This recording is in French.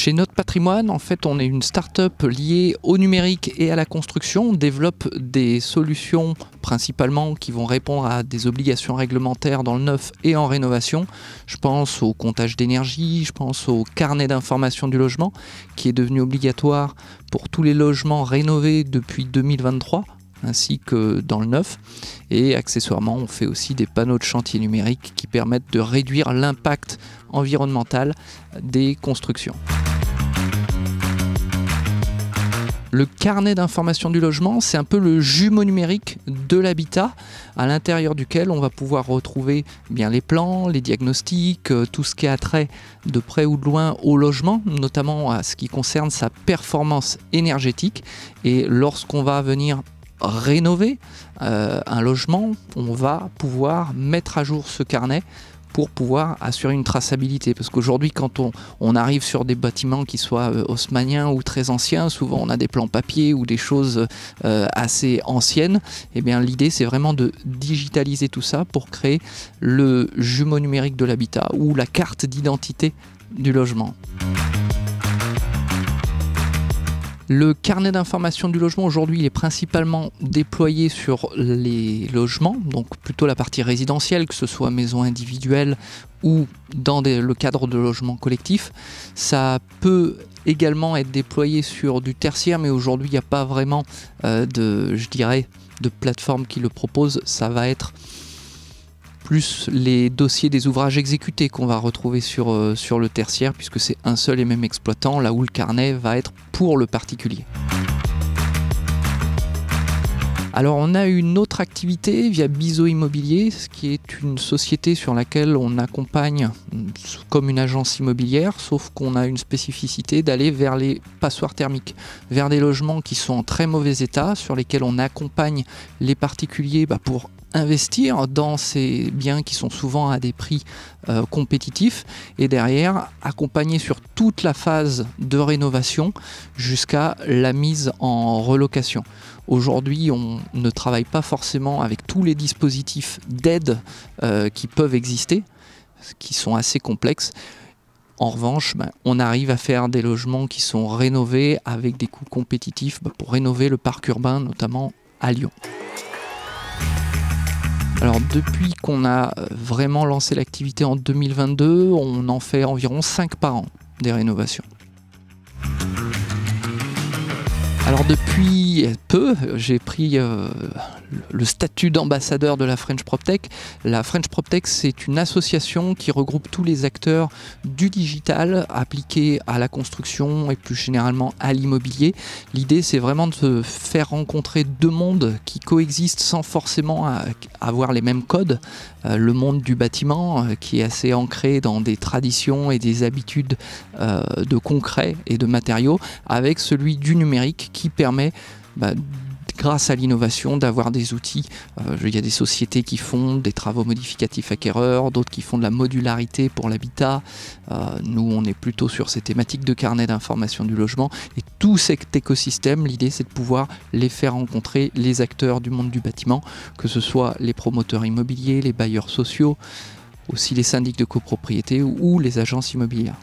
Chez Notre Patrimoine, en fait, on est une start-up liée au numérique et à la construction. On développe des solutions principalement qui vont répondre à des obligations réglementaires dans le neuf et en rénovation. Je pense au comptage d'énergie, je pense au carnet d'information du logement qui est devenu obligatoire pour tous les logements rénovés depuis 2023. Ainsi que dans le neuf. Et accessoirement, on fait aussi des panneaux de chantier numériques qui permettent de réduire l'impact environnemental des constructions. Le carnet d'information du logement, c'est un peu le jumeau numérique de l'habitat, à l'intérieur duquel on va pouvoir retrouver bien les plans, les diagnostics, tout ce qui a trait de près ou de loin au logement, notamment à ce qui concerne sa performance énergétique. Et lorsqu'on va venir rénover un logement, on va pouvoir mettre à jour ce carnet pour pouvoir assurer une traçabilité. Parce qu'aujourd'hui, quand on arrive sur des bâtiments qui soient haussmanniens ou très anciens, souvent on a des plans papier ou des choses assez anciennes. Et bien, l'idée, c'est vraiment de digitaliser tout ça pour créer le jumeau numérique de l'habitat ou la carte d'identité du logement. Le carnet d'information du logement aujourd'hui il est principalement déployé sur les logements, donc plutôt la partie résidentielle, que ce soit maison individuelle ou dans le cadre de logements collectifs. Ça peut également être déployé sur du tertiaire, mais aujourd'hui il n'y a pas vraiment de plateforme qui le propose. Ça va être plus les dossiers des ouvrages exécutés qu'on va retrouver sur le tertiaire, puisque c'est un seul et même exploitant, là où le carnet va être pour le particulier. Alors on a une autre activité via Biseau Immobilier, ce qui est une société sur laquelle on accompagne comme une agence immobilière, sauf qu'on a une spécificité d'aller vers les passoires thermiques, vers des logements qui sont en très mauvais état, sur lesquels on accompagne les particuliers pour investir dans ces biens qui sont souvent à des prix compétitifs et derrière accompagner sur toute la phase de rénovation jusqu'à la mise en relocation. Aujourd'hui, on ne travaille pas forcément avec tous les dispositifs d'aide qui peuvent exister, qui sont assez complexes. En revanche, on arrive à faire des logements qui sont rénovés avec des coûts compétitifs pour rénover le parc urbain, notamment à Lyon. Alors depuis qu'on a vraiment lancé l'activité en 2022, on en fait environ 5 par an des rénovations. Alors depuis peu, j'ai pris le statut d'ambassadeur de la French PropTech. La French PropTech, c'est une association qui regroupe tous les acteurs du digital appliqué à la construction et plus généralement à l'immobilier. L'idée, c'est vraiment de faire rencontrer deux mondes qui coexistent sans forcément avoir les mêmes codes. Le monde du bâtiment, qui est assez ancré dans des traditions et des habitudes de concret et de matériaux, avec celui du numérique qui permet, grâce à l'innovation, d'avoir des outils. Il y a des sociétés qui font des travaux modificatifs acquéreurs, d'autres qui font de la modularité pour l'habitat. Nous, on est plutôt sur ces thématiques de carnet d'information du logement. Et tout cet écosystème, l'idée, c'est de pouvoir les faire rencontrer les acteurs du monde du bâtiment, que ce soit les promoteurs immobiliers, les bailleurs sociaux, aussi les syndics de copropriété ou les agences immobilières.